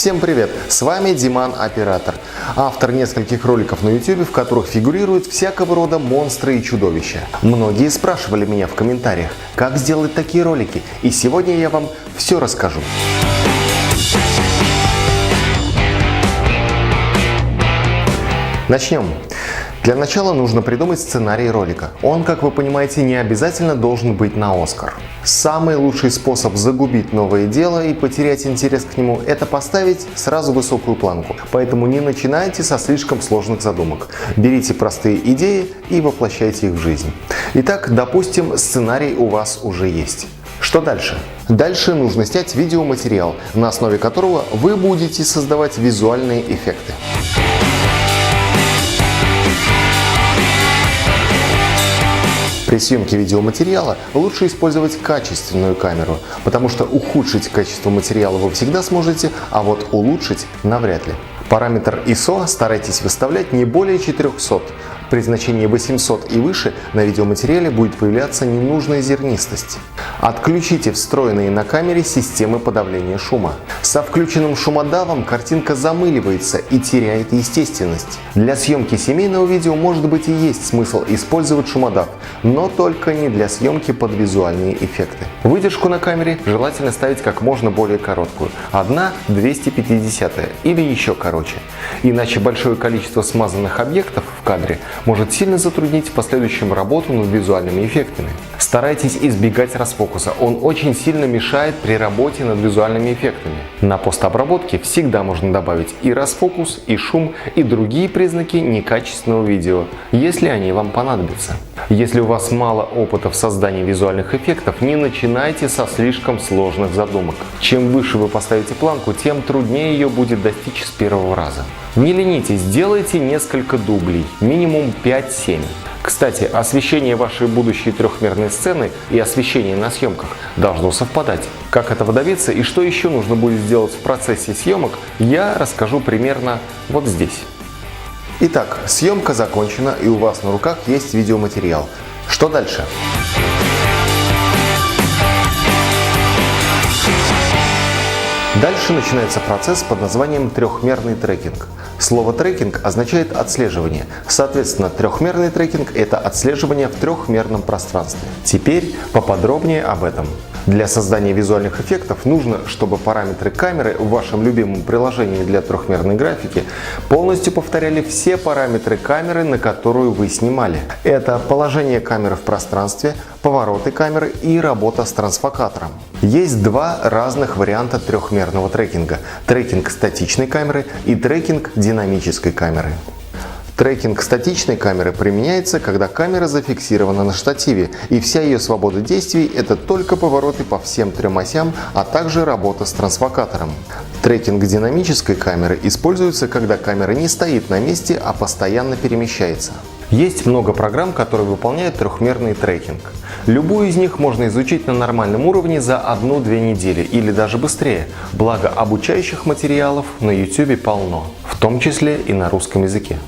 Всем привет! С вами Диман Оператор, автор нескольких роликов на YouTube, в которых фигурируют всякого рода монстры и чудовища. Многие спрашивали меня в комментариях, как сделать такие ролики, и сегодня я вам все расскажу. Начнем. Для начала нужно придумать сценарий ролика. Он, как вы понимаете, не обязательно должен быть на Оскар. Самый лучший способ загубить новое дело и потерять интерес к нему – это поставить сразу высокую планку. Поэтому не начинайте со слишком сложных задумок. Берите простые идеи и воплощайте их в жизнь. Итак, допустим, сценарий у вас уже есть. Что дальше? Дальше нужно снять видеоматериал, на основе которого вы будете создавать визуальные эффекты. При съемке видеоматериала лучше использовать качественную камеру, потому что ухудшить качество материала вы всегда сможете, а вот улучшить навряд ли. Параметр ISO старайтесь выставлять не более 400. При значении 800 и выше на видеоматериале будет появляться ненужная зернистость. Отключите встроенные на камере системы подавления шума. Со включенным шумодавом картинка замыливается и теряет естественность. Для съемки семейного видео может быть и есть смысл использовать шумодав, но только не для съемки под визуальные эффекты. Выдержку на камере желательно ставить как можно более короткую, 1/250 или еще короче. Иначе большое количество смазанных объектов в кадре может сильно затруднить в последующем работу над визуальными эффектами. Старайтесь избегать расфокуса, он очень сильно мешает при работе над визуальными эффектами. На постобработке всегда можно добавить и расфокус, и шум, и другие признаки некачественного видео, если они вам понадобятся. Если у вас мало опыта в создании визуальных эффектов, не начинайте со слишком сложных задумок. Чем выше вы поставите планку, тем труднее ее будет достичь с первого раза. Не ленитесь, делайте несколько дублей, минимум 5-7. Кстати, освещение вашей будущей трехмерной сцены и освещение на съемках должно совпадать. Как этого добиться и что еще нужно будет сделать в процессе съемок, я расскажу примерно вот здесь. Итак, съемка закончена и у вас на руках есть видеоматериал. Что дальше? Дальше начинается процесс под названием трехмерный трекинг. Слово трекинг означает отслеживание. Соответственно, трехмерный трекинг – это отслеживание в трехмерном пространстве. Теперь поподробнее об этом. Для создания визуальных эффектов нужно, чтобы параметры камеры в вашем любимом приложении для трехмерной графики полностью повторяли все параметры камеры, на которую вы снимали. Это положение камеры в пространстве, повороты камеры и работа с трансфокатором. Есть два разных варианта трехмерного трекинга – трекинг статичной камеры и трекинг динамической камеры. Трекинг статичной камеры применяется, когда камера зафиксирована на штативе, и вся ее свобода действий – это только повороты по всем трем осям, а также работа с трансфокатором. Трекинг динамической камеры используется, когда камера не стоит на месте, а постоянно перемещается. Есть много программ, которые выполняют трехмерный трекинг. Любую из них можно изучить на нормальном уровне за 1-2 недели или даже быстрее, благо обучающих материалов на YouTube полно, в том числе и на русском языке.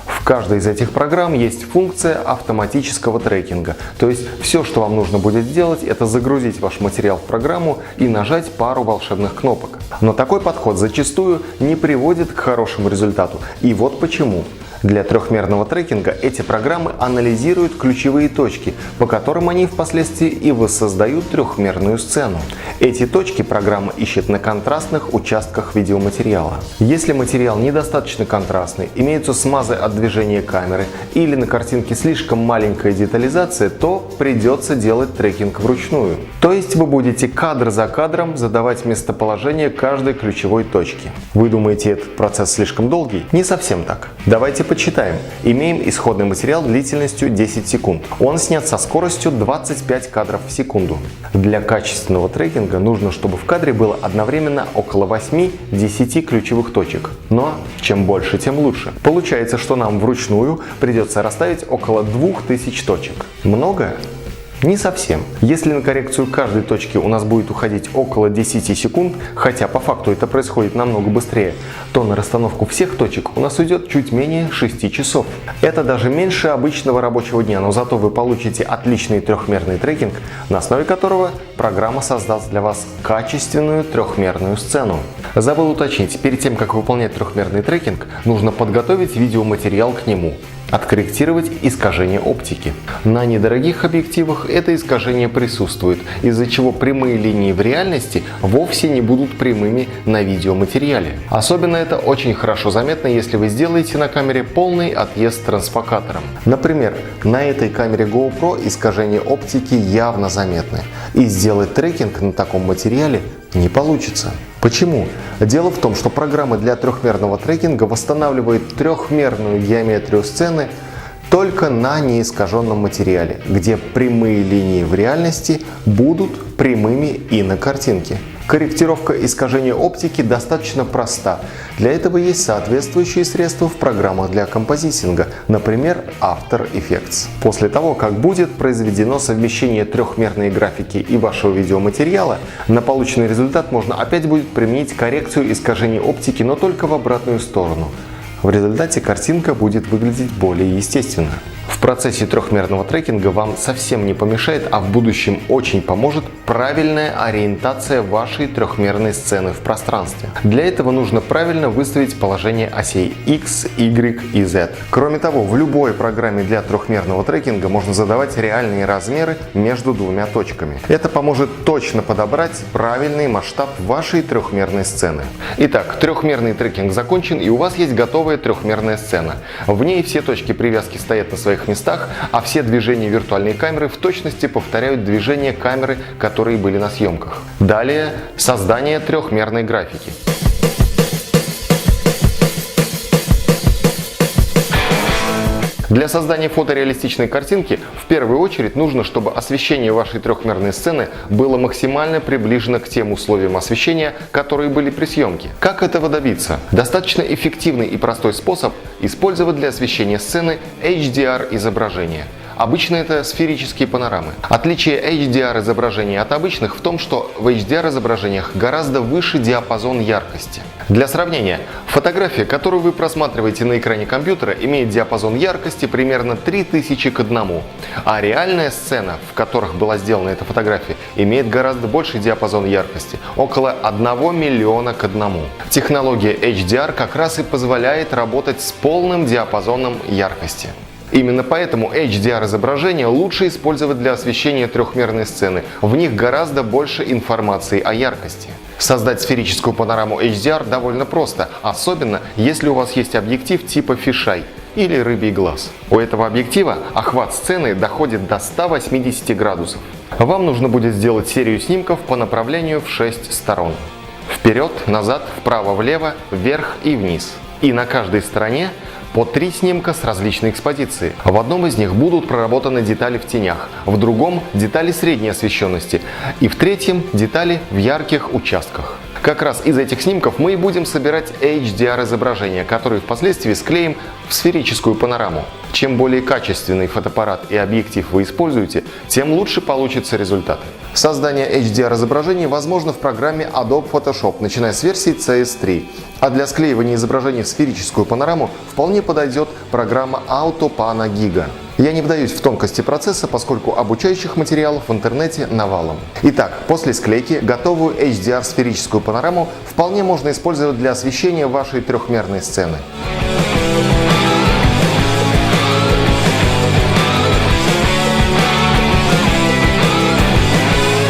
В каждой из этих программ есть функция автоматического трекинга, то есть все, что вам нужно будет сделать, это загрузить ваш материал в программу и нажать пару волшебных кнопок. Но такой подход зачастую не приводит к хорошему результату, и вот почему. Для трехмерного трекинга эти программы анализируют ключевые точки, по которым они впоследствии и воссоздают трехмерную сцену. Эти точки программа ищет на контрастных участках видеоматериала. Если материал недостаточно контрастный, имеются смазы от движения камеры или на картинке слишком маленькая детализация, то придется делать трекинг вручную. То есть вы будете кадр за кадром задавать местоположение каждой ключевой точки. Вы думаете, этот процесс слишком долгий? Не совсем так. Давайте подсчитаем. Имеем исходный материал длительностью 10 секунд. Он снят со скоростью 25 кадров в секунду. Для качественного трекинга нужно, чтобы в кадре было одновременно около 8-10 ключевых точек. Но чем больше, тем лучше. Получается, что нам вручную придется расставить около 2000 точек. Много? Не совсем. Если на коррекцию каждой точки у нас будет уходить около 10 секунд, хотя по факту это происходит намного быстрее, то на расстановку всех точек у нас уйдет чуть менее 6 часов. Это даже меньше обычного рабочего дня, но зато вы получите отличный трехмерный трекинг, на основе которого программа создаст для вас качественную трехмерную сцену. Забыл уточнить, перед тем как выполнять трехмерный трекинг, нужно подготовить видеоматериал к нему. Откорректировать искажение оптики. На недорогих объективах это искажение присутствует, из-за чего прямые линии в реальности вовсе не будут прямыми на видеоматериале. Особенно это очень хорошо заметно, если вы сделаете на камере полный отъезд трансфокатором. Например, на этой камере GoPro искажения оптики явно заметны, и сделать трекинг на таком материале не получится. Почему? Дело в том, что программа для трехмерного трекинга восстанавливает трехмерную геометрию сцены только на неискаженном материале, где прямые линии в реальности будут прямыми и на картинке. Корректировка искажения оптики достаточно проста. Для этого есть соответствующие средства в программах для композитинга, например, After Effects. После того, как будет произведено совмещение трехмерной графики и вашего видеоматериала, на полученный результат можно опять будет применить коррекцию искажения оптики, но только в обратную сторону. В результате картинка будет выглядеть более естественно. В процессе трехмерного трекинга вам совсем не помешает, а в будущем очень поможет правильная ориентация вашей трехмерной сцены в пространстве. Для этого нужно правильно выставить положение осей X, Y и Z. Кроме того, в любой программе для трехмерного трекинга можно задавать реальные размеры между двумя точками. Это поможет точно подобрать правильный масштаб вашей трехмерной сцены. Итак, трехмерный трекинг закончен, и у вас есть готовая трехмерная сцена. В ней все точки привязки стоят на своих местах, а все движения виртуальной камеры в точности повторяют движения камеры, которые были на съемках. Далее создание трехмерной графики. Для создания фотореалистичной картинки в первую очередь нужно, чтобы освещение вашей трехмерной сцены было максимально приближено к тем условиям освещения, которые были при съемке. Как этого добиться? Достаточно эффективный и простой способ использовать для освещения сцены HDR изображения. Обычно это сферические панорамы. Отличие HDR изображений от обычных в том, что в HDR изображениях гораздо выше диапазон яркости. Для сравнения, фотография, которую вы просматриваете на экране компьютера, имеет диапазон яркости примерно 3000 к 1, а реальная сцена, в которых была сделана эта фотография, имеет гораздо больший диапазон яркости – около 1 миллиона к 1. Технология HDR как раз и позволяет работать с полным диапазоном яркости. Именно поэтому HDR изображения лучше использовать для освещения трехмерной сцены. В них гораздо больше информации о яркости. Создать сферическую панораму HDR довольно просто, особенно если у вас есть объектив типа фишай или рыбий глаз. У этого объектива охват сцены доходит до 180 градусов. Вам нужно будет сделать серию снимков по направлению в 6 сторон. Вперед, назад, вправо-влево, вверх и вниз. И на каждой стороне по 3 снимка с различной экспозицией. В одном из них будут проработаны детали в тенях, в другом – детали средней освещенности и в третьем – детали в ярких участках. Как раз из этих снимков мы и будем собирать HDR изображения, которые впоследствии склеим в сферическую панораму. Чем более качественный фотоаппарат и объектив вы используете, тем лучше получатся результаты. Создание HDR изображений возможно в программе Adobe Photoshop, начиная с версии CS3. А для склеивания изображений в сферическую панораму вполне подойдет программа AutoPano Giga. Я не вдаюсь в тонкости процесса, поскольку обучающих материалов в интернете навалом. Итак, после склейки готовую HDR сферическую панораму вполне можно использовать для освещения вашей трехмерной сцены.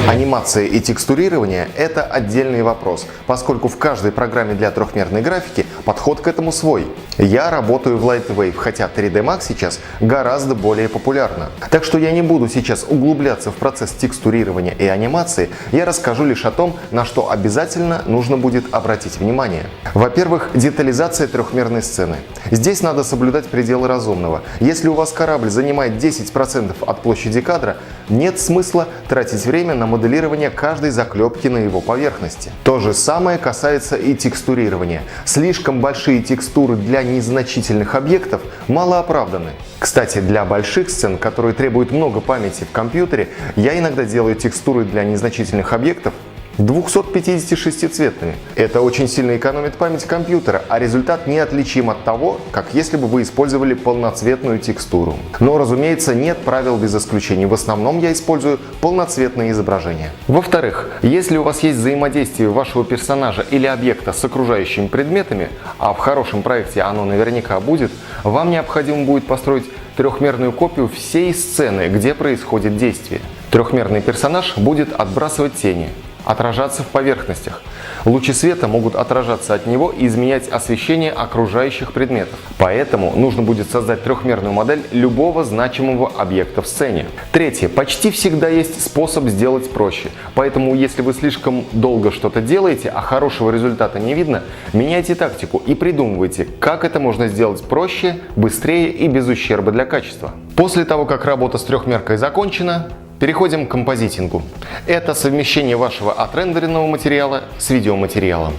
Анимация и текстурирование – это отдельный вопрос, поскольку в каждой программе для трехмерной графики подход к этому свой. Я работаю в Lightwave, хотя 3D Max сейчас гораздо более популярна. Так что я не буду сейчас углубляться в процесс текстурирования и анимации, я расскажу лишь о том, на что обязательно нужно будет обратить внимание. Во-первых, детализация трехмерной сцены. Здесь надо соблюдать пределы разумного. Если у вас корабль занимает 10% от площади кадра, нет смысла тратить время на моделирование моделирования каждой заклепки на его поверхности. То же самое касается и текстурирования. Слишком большие текстуры для незначительных объектов малооправданы. Кстати, для больших сцен, которые требуют много памяти в компьютере, я иногда делаю текстуры для незначительных объектов 256-цветными. Это очень сильно экономит память компьютера, а результат неотличим от того, как если бы вы использовали полноцветную текстуру. Но, разумеется, нет правил без исключений. В основном я использую полноцветные изображения. Во-вторых, если у вас есть взаимодействие вашего персонажа или объекта с окружающими предметами, а в хорошем проекте оно наверняка будет, вам необходимо будет построить трехмерную копию всей сцены, где происходит действие. Трехмерный персонаж будет отбрасывать тени, отражаться в поверхностях. Лучи света могут отражаться от него и изменять освещение окружающих предметов. Поэтому нужно будет создать трехмерную модель любого значимого объекта в сцене. Третье. Почти всегда есть способ сделать проще. Поэтому, если вы слишком долго что-то делаете, а хорошего результата не видно, меняйте тактику и придумывайте, как это можно сделать проще, быстрее и без ущерба для качества. После того, как работа с трехмеркой закончена, переходим к композитингу. Это совмещение вашего отрендеренного материала с видеоматериалом.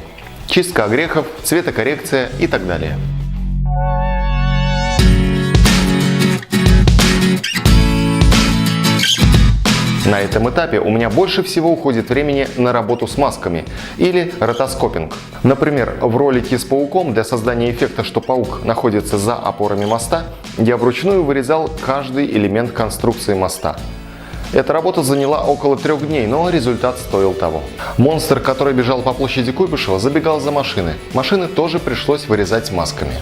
Чистка огрехов, цветокоррекция и так далее. На этом этапе у меня больше всего уходит времени на работу с масками или ротоскопинг. Например, в ролике с пауком для создания эффекта, что паук находится за опорами моста, я вручную вырезал каждый элемент конструкции моста. Эта работа заняла около 3 дней, но результат стоил того. Монстр, который бежал по площади Куйбышева, забегал за машины. Машины тоже пришлось вырезать масками.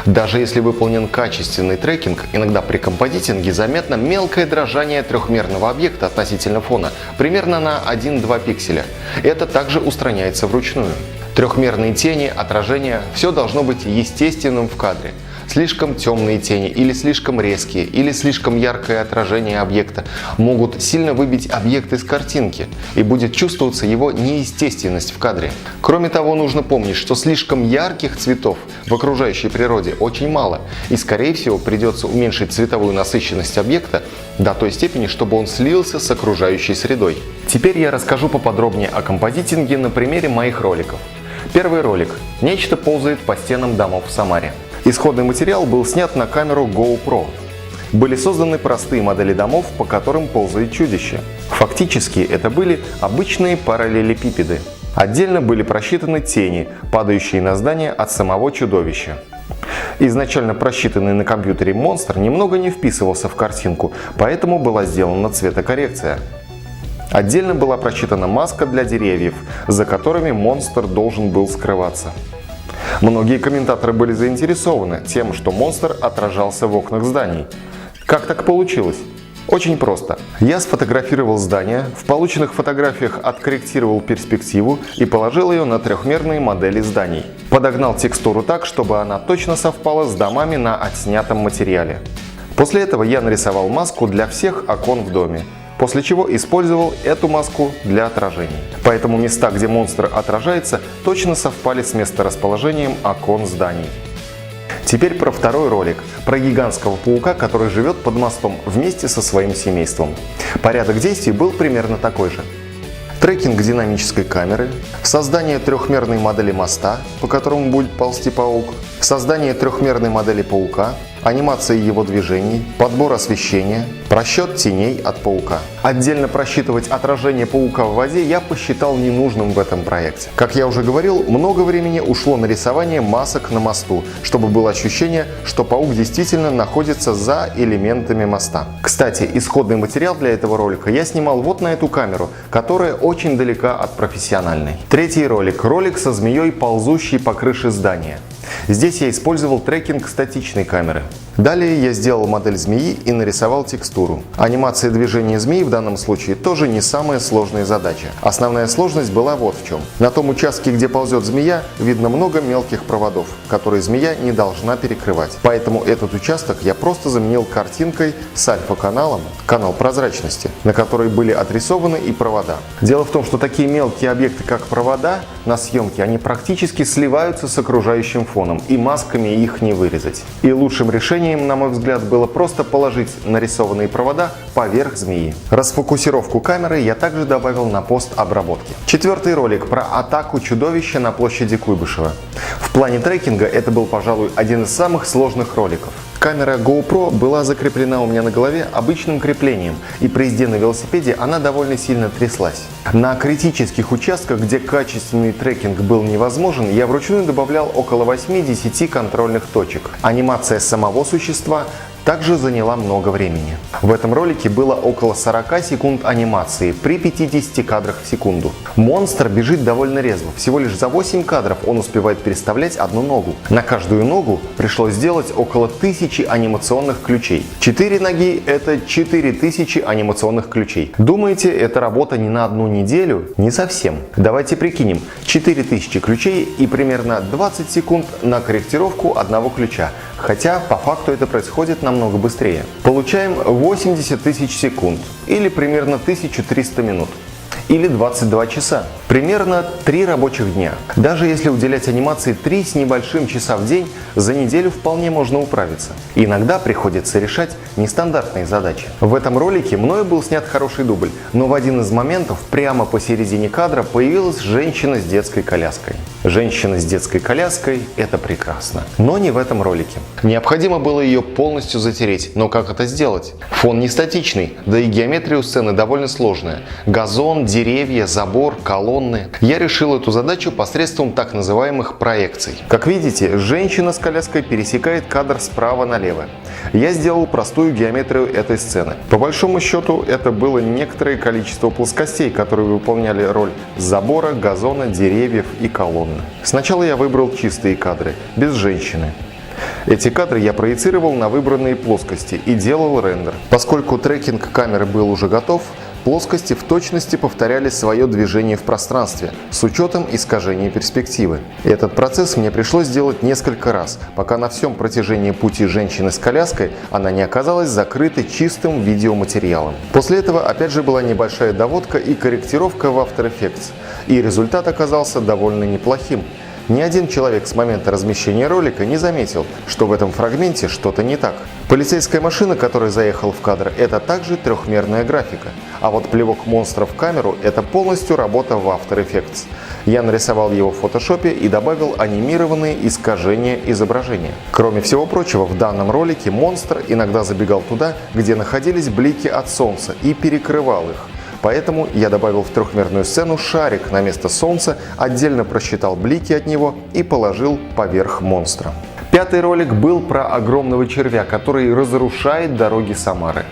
Даже если выполнен качественный трекинг, иногда при композитинге заметно мелкое дрожание трехмерного объекта относительно фона, примерно на 1-2 пикселя. Это также устраняется вручную. Трехмерные тени, отражения – все должно быть естественным в кадре. Слишком темные тени или слишком резкие, или слишком яркое отражение объекта могут сильно выбить объект из картинки, и будет чувствоваться его неестественность в кадре. Кроме того, нужно помнить, что слишком ярких цветов в окружающей природе очень мало, и скорее всего придется уменьшить цветовую насыщенность объекта до той степени, чтобы он слился с окружающей средой. Теперь я расскажу поподробнее о композитинге на примере моих роликов. Первый ролик. Нечто ползает по стенам домов в Самаре. Исходный материал был снят на камеру GoPro. Были созданы простые модели домов, по которым ползает чудище. Фактически это были обычные параллелепипеды. Отдельно были просчитаны тени, падающие на здание от самого чудовища. Изначально просчитанный на компьютере монстр немного не вписывался в картинку, поэтому была сделана цветокоррекция. Отдельно была просчитана маска для деревьев, за которыми монстр должен был скрываться. Многие комментаторы были заинтересованы тем, что монстр отражался в окнах зданий. Как так получилось? Очень просто. Я сфотографировал здание, в полученных фотографиях откорректировал перспективу и положил ее на трехмерные модели зданий. Подогнал текстуру так, чтобы она точно совпала с домами на отснятом материале. После этого я нарисовал маску для всех окон в доме, после чего использовал эту маску для отражений. Поэтому места, где монстр отражается, точно совпали с месторасположением окон зданий. Теперь про второй ролик, про гигантского паука, который живет под мостом вместе со своим семейством. Порядок действий был примерно такой же. Трекинг динамической камеры, создание трехмерной модели моста, по которому будет ползти паук, создание трехмерной модели паука, анимация его движений, подбор освещения, просчет теней от паука. Отдельно просчитывать отражение паука в воде я посчитал ненужным в этом проекте. Как я уже говорил, много времени ушло на рисование масок на мосту, чтобы было ощущение, что паук действительно находится за элементами моста. Кстати, исходный материал для этого ролика я снимал вот на эту камеру, которая очень далека от профессиональной. Третий ролик. Ролик со змеей, ползущей по крыше здания. Здесь я использовал трекинг статичной камеры. Далее я сделал модель змеи и нарисовал текстуру. Анимация движения змеи в данном случае тоже не самая сложная задача. Основная сложность была вот в чем. На том участке, где ползет змея, видно много мелких проводов, которые змея не должна перекрывать. Поэтому этот участок я просто заменил картинкой с альфа-каналом, канал прозрачности, на которой были отрисованы и провода. Дело в том, что такие мелкие объекты, как провода, на съемке они практически сливаются с окружающим фоном. телефоном и масками их не вырезать. И лучшим решением, на мой взгляд, было просто положить нарисованные провода поверх змеи. Расфокусировку камеры я также добавил на постобработке. Четвертый ролик про атаку чудовища на площади Куйбышева. В плане трекинга это был, пожалуй, один из самых сложных роликов. Камера GoPro была закреплена у меня на голове обычным креплением, и при езде на велосипеде она довольно сильно тряслась. На критических участках, где качественный трекинг был невозможен, я вручную добавлял около 8-10 контрольных точек. Анимация самого существа также заняла много времени. В этом ролике было около 40 секунд анимации при 50 кадрах в секунду. Монстр бежит довольно резво. Всего лишь за 8 кадров он успевает переставлять одну ногу. На каждую ногу пришлось сделать около 1000 анимационных ключей. 4 ноги – это 4000 анимационных ключей. Думаете, эта работа не на одну неделю? Не совсем. Давайте прикинем. 4000 ключей и примерно 20 секунд на корректировку одного ключа. Хотя по факту это происходит намного быстрее. Получаем 80 тысяч секунд или примерно 1300 минут. Или 22 часа. Примерно 3 рабочих дня. Даже если уделять анимации 3 с небольшим часа в день, за неделю вполне можно управиться. Иногда приходится решать нестандартные задачи. В этом ролике мною был снят хороший дубль, но в один из моментов прямо посередине кадра появилась женщина с детской коляской. Женщина с детской коляской – это прекрасно. Но не в этом ролике. Необходимо было ее полностью затереть, но как это сделать? Фон не статичный, да и геометрия у сцены довольно сложная. Газон, деревья, забор, колонны. Я решил эту задачу посредством так называемых проекций. Как видите, женщина с коляской пересекает кадр справа налево. Я сделал простую геометрию этой сцены. По большому счету, это было некоторое количество плоскостей, которые выполняли роль забора, газона, деревьев и колонны. Сначала я выбрал чистые кадры, без женщины. Эти кадры я проецировал на выбранные плоскости и делал рендер. Поскольку трекинг камеры был уже готов, плоскости в точности повторяли свое движение в пространстве с учетом искажения перспективы. Этот процесс мне пришлось сделать несколько раз, пока на всем протяжении пути женщины с коляской она не оказалась закрытой чистым видеоматериалом. После этого опять же была небольшая доводка и корректировка в After Effects, и результат оказался довольно неплохим. Ни один человек с момента размещения ролика не заметил, что в этом фрагменте что-то не так. Полицейская машина, которая заехала в кадр, это также трехмерная графика. А вот плевок монстра в камеру – это полностью работа в After Effects. Я нарисовал его в фотошопе и добавил анимированные искажения изображения. Кроме всего прочего, в данном ролике монстр иногда забегал туда, где находились блики от солнца, и перекрывал их. Поэтому я добавил в трехмерную сцену шарик на место солнца, отдельно просчитал блики от него и положил поверх монстра. Пятый ролик был про огромного червя, который разрушает дороги Самары.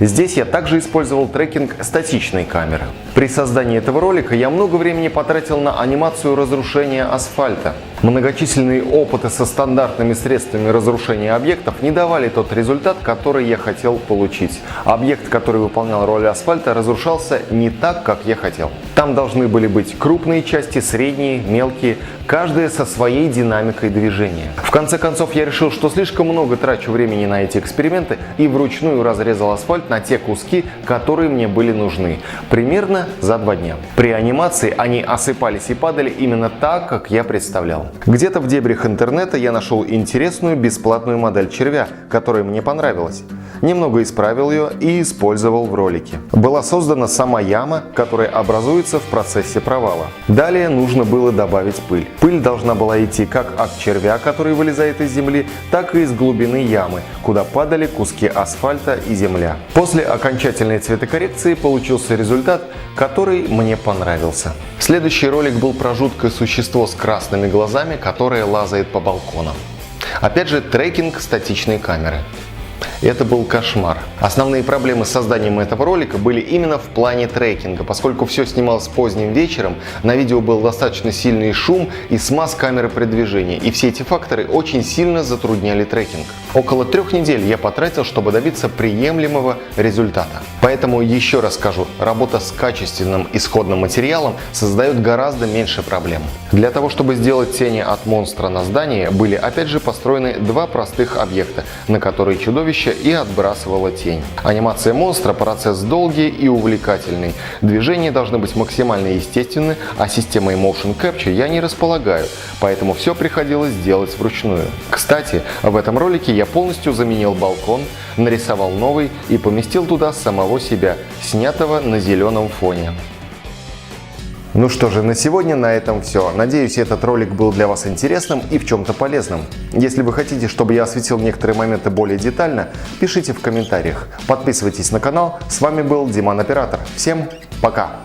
Здесь я также использовал трекинг статичной камеры. При создании этого ролика я много времени потратил на анимацию разрушения асфальта. Многочисленные опыты со стандартными средствами разрушения объектов не давали тот результат, который я хотел получить. Объект, который выполнял роль асфальта, разрушался не так, как я хотел. Там должны были быть крупные части, средние, мелкие, каждая со своей динамикой движения. В конце концов, я решил, что слишком много трачу времени на эти эксперименты и вручную разрезал асфальт на те куски, которые мне были нужны. Примерно за 2 дня. При анимации они осыпались и падали именно так, как я представлял. Где-то в дебрях интернета я нашел интересную бесплатную модель червя, которая мне понравилась. Немного исправил ее и использовал в ролике. Была создана сама яма, которая образуется в процессе провала. Далее нужно было добавить пыль. Пыль должна была идти как от червя, который вылезает из земли, так и из глубины ямы, куда падали куски асфальта и земля. После окончательной цветокоррекции получился результат, который мне понравился. Следующий ролик был про жуткое существо с красными глазами, которое лазает по балконам. Опять же, трекинг статичной камеры. Это был кошмар. Основные проблемы с созданием этого ролика были именно в плане трекинга, поскольку все снималось поздним вечером, на видео был достаточно сильный шум и смаз камеры при движении, и все эти факторы очень сильно затрудняли трекинг. Около 3 недель я потратил, чтобы добиться приемлемого результата. Поэтому еще раз скажу, работа с качественным исходным материалом создает гораздо меньше проблем. Для того, чтобы сделать тени от монстра на здании, были опять же построены 2 простых объекта, на которые чудовище Кэпча и отбрасывала тень. Анимация монстра – процесс долгий и увлекательный. Движения должны быть максимально естественны, а системой Motion Capture я не располагаю, поэтому все приходилось делать вручную. Кстати, в этом ролике я полностью заменил балкон, нарисовал новый и поместил туда самого себя, снятого на зеленом фоне. Ну что же, на сегодня на этом все. Надеюсь, этот ролик был для вас интересным и в чем-то полезным. Если вы хотите, чтобы я осветил некоторые моменты более детально, пишите в комментариях. Подписывайтесь на канал. С вами был Диман Оператор. Всем пока!